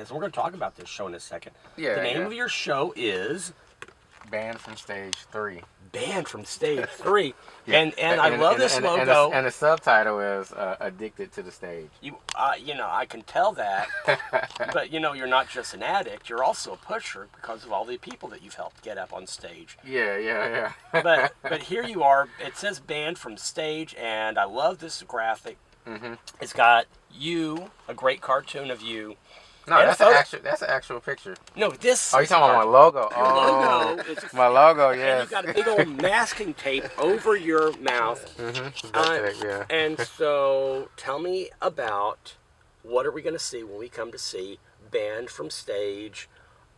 this. We're going to talk about this show in a second. Yeah. The name of your show is Banned from Stage 3. Banned from Stage 3. Yeah. And I love this logo. And the subtitle is Addicted to the Stage. I can tell that. But, you're not just an addict. You're also a pusher because of all the people that you've helped get up on stage. Yeah. But here you are. It says Banned from Stage, and I love this graphic. Mm-hmm. It's got you, a great cartoon of you. No, that's an actual picture. No, this. Oh, you're talking about my logo. Your logo. My logo, yes. And you've got a big old masking tape over your mouth. Yeah. And so, tell me about what are we going to see when we come to see Banned from Stage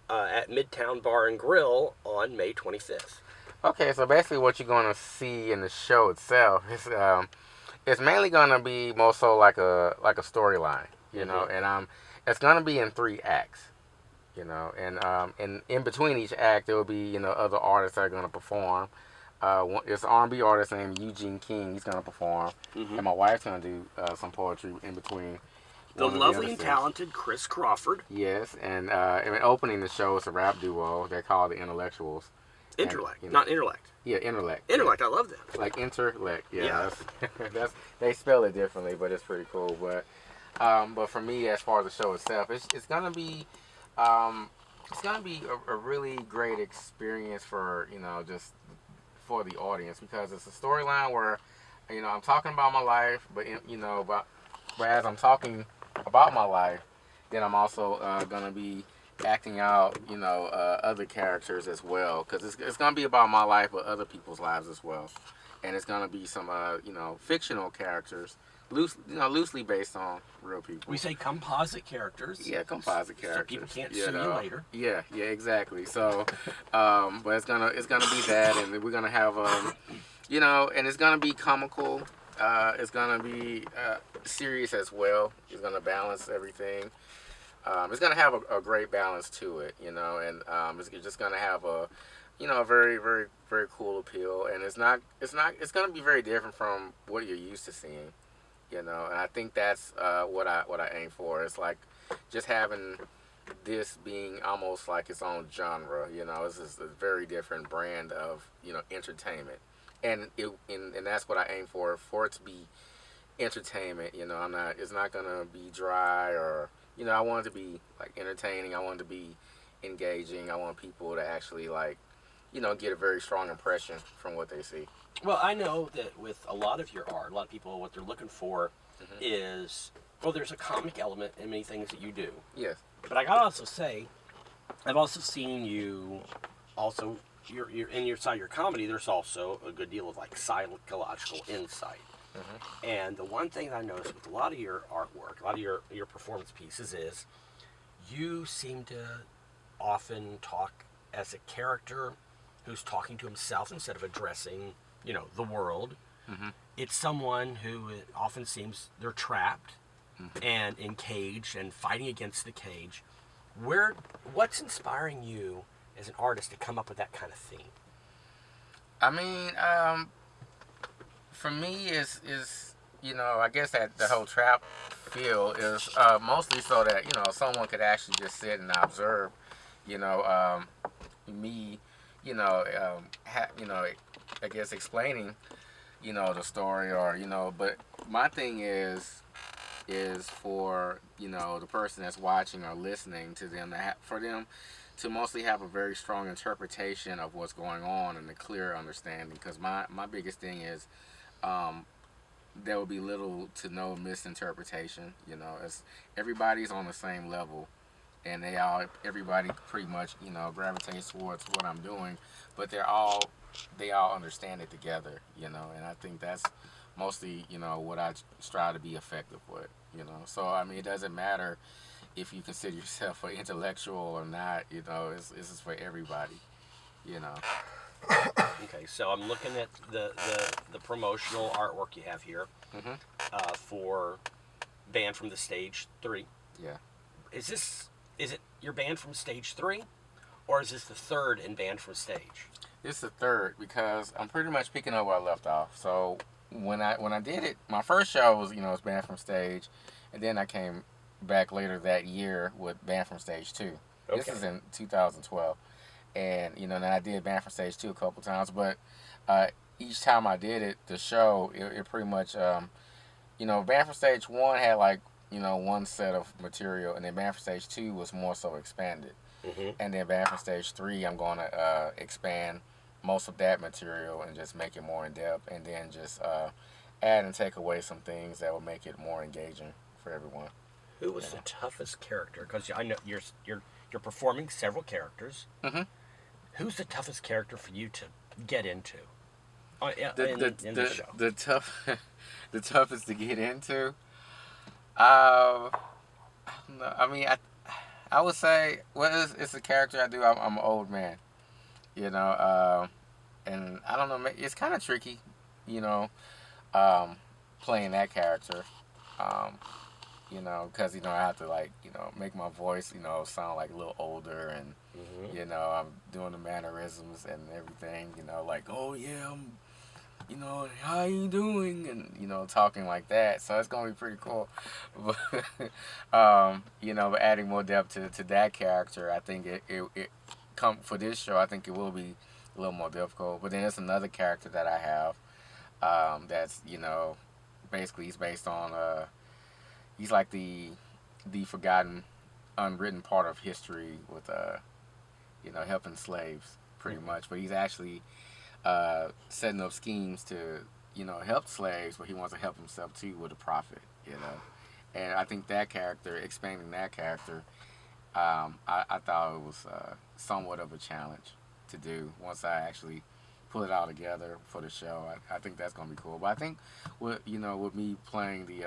at Midtown Bar and Grill on May 25th. Okay, so basically what you're going to see in the show itself is it's mainly going to be more so like a storyline, and it's going to be in 3 acts, and in between each act there will be, other artists that are going to perform. It's an R&B artist named Eugene King. He's going to perform, and my wife's going to do some poetry in between. The lovely and talented Chris Crawford. Yes, and opening the show, it's a rap duo. They're called the Intellectuals. Intellect, not intellect. Yeah, intellect. Intellect, I love that. Like intellect, yeah. That's they spell it differently, but it's pretty cool. But for me, as far as the show itself, it's gonna be a really great experience for just for the audience, because it's a storyline where I'm talking about my life, but as I'm talking about my life, then I'm also gonna be acting out, other characters as well, because it's gonna be about my life, but other people's lives as well, and it's gonna be some, fictional characters, loosely based on real people. We say composite characters. Yeah, composite characters. So people can't sue you later. Yeah, exactly. So, but it's gonna be that, and we're gonna have, and it's gonna be comical. It's gonna be serious as well. It's gonna balance everything. It's gonna have a great balance to it, and it's just gonna have a very, very, very cool appeal, and it's gonna be very different from what you're used to seeing, and I think that's what I aim for. It's like just having this being almost like its own genre, it's just a very different brand of entertainment, and that's what I aim for it to be entertainment. It's not gonna be dry or. I want it to be like entertaining. I want it to be engaging. I want people to actually get a very strong impression from what they see. Well, I know that with a lot of your art, a lot of people, what they're looking for is, there's a comic element in many things that you do. Yes. But I gotta also say, I've also seen you, you're in your side of your comedy, there's also a good deal of psychological insight. And the one thing that I noticed with a lot of your artwork, a lot of your performance pieces is you seem to often talk as a character who's talking to himself instead of addressing, the world. It's someone who it often seems they're trapped and encaged and fighting against the cage. What's inspiring you as an artist to come up with that kind of theme? I mean, for me, is I guess that the whole trap feel is mostly so that someone could actually just sit and observe, me, I guess explaining, the story or But my thing is for the person that's watching or listening to them for them to mostly have a very strong interpretation of what's going on and a clear understanding. Because my biggest thing is. There will be little to no misinterpretation. As everybody's on the same level, and everybody pretty much gravitates towards what I'm doing, but they all understand it together. And I think that's mostly what I strive to be effective with. So I mean, it doesn't matter if you consider yourself an intellectual or not. This is for everybody. Okay, so I'm looking at the promotional artwork you have here for Banned from the Stage 3. Yeah. Is it your Banned from Stage 3, or is this the third in Banned from Stage? It's the third because I'm pretty much picking up where I left off. So when I did it, my first show was was Banned from Stage, and then I came back later that year with Band from Stage 2. Okay. This is in 2012. And, you know, and I did Band from Stage 2 a couple times. But each time I did it, the show, it pretty much, you know, Band from Stage 1 had like, you know, one set of material. And then Band from Stage 2 was more so expanded. Mm-hmm. And then Band from Stage 3, I'm going to expand most of that material and just make it more in depth, and then just add and take away some things that will make it more engaging for everyone. Who was the toughest character? Because I know you're performing several characters. Mm-hmm. Who's the toughest character for you to get into in The the show? the toughest to get into. I don't know. I mean, I would say, well, it's a character I do. I'm an old man, you know, and I don't know. It's kind of tricky, you know, playing that character, you know, because you know I have to like you know make my voice you know sound like a little older, and you know I'm doing the mannerisms and everything, you know, like oh yeah, you know, how you doing, and you know talking like that. So it's gonna be pretty cool. But you know, adding more depth to that character, I think it come for this show. I think it will be a little more difficult. But then there's another character that I have that's you know basically he's based on he's like the forgotten unwritten part of history with you know helping slaves pretty much. But he's actually setting up schemes to you know help slaves, but he wants to help himself too with a profit, you know. And I think that character, expanding that character, I thought it was somewhat of a challenge to do once I actually put it all together for the show. I think that's gonna be cool. But I think with you know with me playing the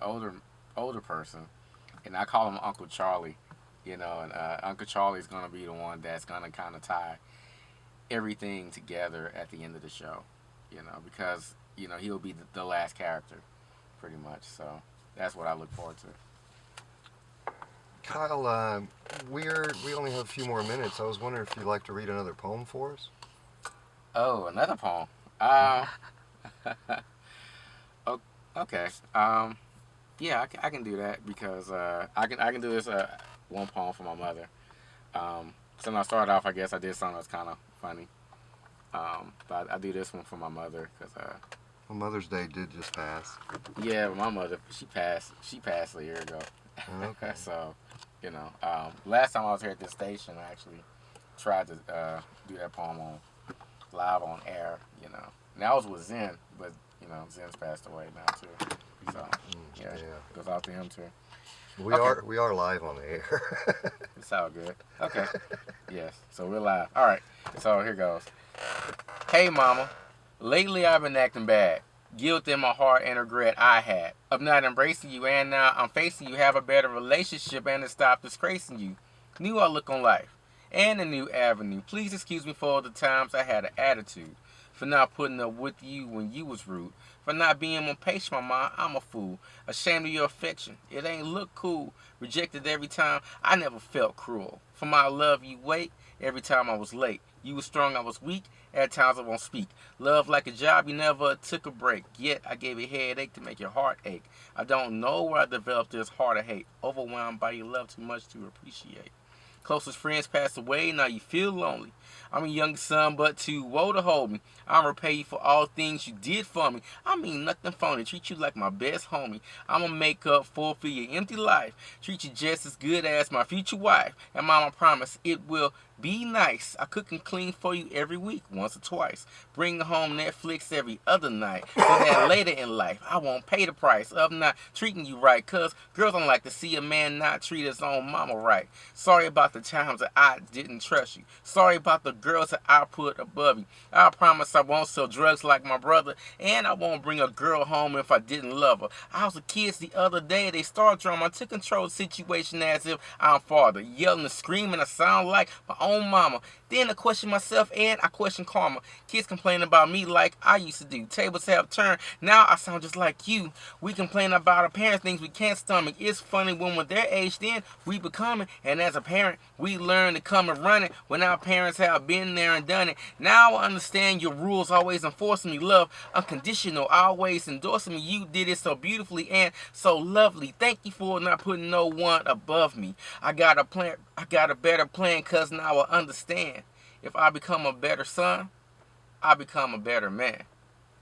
older person, and I call him Uncle Charlie, you know, and Uncle Charlie's gonna be the one that's gonna kind of tie everything together at the end of the show, you know, because you know he'll be the last character, pretty much. So that's what I look forward to. Kyle, we only have a few more minutes. I was wondering if you'd like to read another poem for us. Oh, another poem. Okay. Yeah, I can do that because I can do this one poem for my mother. So when I started off, I guess I did something that's kind of funny. But I do this one for my mother because Well, Mother's Day did just pass. yeah, my mother she passed a year ago. Okay. So you know, last time I was here at this station, I actually tried to do that poem on live on air. You know, and that was with Zen, but you know Zen's passed away now too. So yeah, goes out to him too. We are live on the air. It's all good. Okay. Yes. So we're live. All right. So here goes. Hey, mama. Lately I've been acting bad. Guilt in my heart and regret I had of not embracing you, and now I'm facing you. Have a better relationship and to stop disgracing you. New outlook on life and a new avenue. Please excuse me for all the times I had an attitude. For not putting up with you when you was rude. For not being more patient, mama, I'm a fool. Ashamed of your affection. It ain't look cool. Rejected every time. I never felt cruel. For my love, you wait. Every time I was late. You was strong, I was weak. At times I won't speak. Love like a job, you never took a break. Yet I gave a headache to make your heart ache. I don't know where I developed this heart of hate. Overwhelmed by your love too much to appreciate. Closest friends passed away, now you feel lonely. I'm a young son, but too old to hold me. I'll repay you for all things you did for me. I mean nothing phony, treat you like my best homie. I'ma make up for your empty life. Treat you just as good as my future wife. And mama promise it will be nice. I cook and clean for you every week, once or twice. Bring home Netflix every other night. So that later in life, I won't pay the price of not treating you right. Cause girls don't like to see a man not treat his own mama right. Sorry about the times that I didn't trust you. Sorry about the girls that I put above you. I promise I won't sell drugs like my brother. And I won't bring a girl home if I didn't love her. I was with kids the other day. They start drama. I took control of the situation as if I'm father. Yelling and screaming. I sound like my own own mama. Then I question myself and I question karma. Kids complain about me like I used to do. Tables have turned. Now I sound just like you. We complain about our parents, things we can't stomach. It's funny when we're their age, then we becoming. And as a parent, we learn to come and run it when our parents have been there and done it. Now I understand your rules, always enforcing me. Love unconditional, always endorsing me. You did it so beautifully and so lovely. Thank you for not putting no one above me. I got a plan. I got a better plan, cause now I understand. If I become a better son, I become a better man.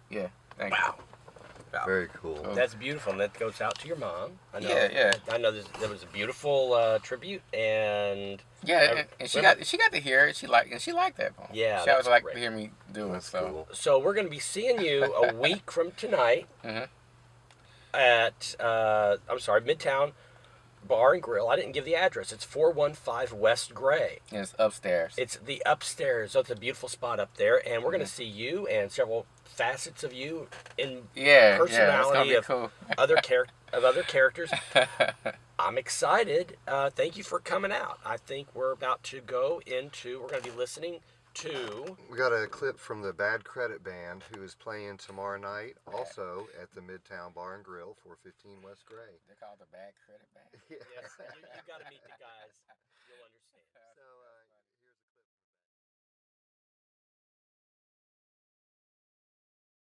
Yeah, thank you. Wow. Very cool. That's beautiful, and that goes out to your mom. I know, Yeah. I know there was a beautiful tribute, and Yeah, and she got to hear it. She liked that poem. Yeah, she always that's liked great. to hear me do it. That's So cool. so we're going to be seeing you a week from tonight at Midtown Bar and Grill. I didn't give the address. It's 415 West Gray. and it's upstairs. It's the upstairs. So it's a beautiful spot up there, and we're going to see you and several facets of you in personality it's gonna be of other characters. I'm excited. Thank you for coming out. I think we're about to go into. We're going to be listening to. We got a clip from the Bad Credit Band, who is playing tomorrow night, also at the Midtown Bar and Grill, 415 West Gray. They're called the Bad Credit Band. Yes, you got to meet the guys.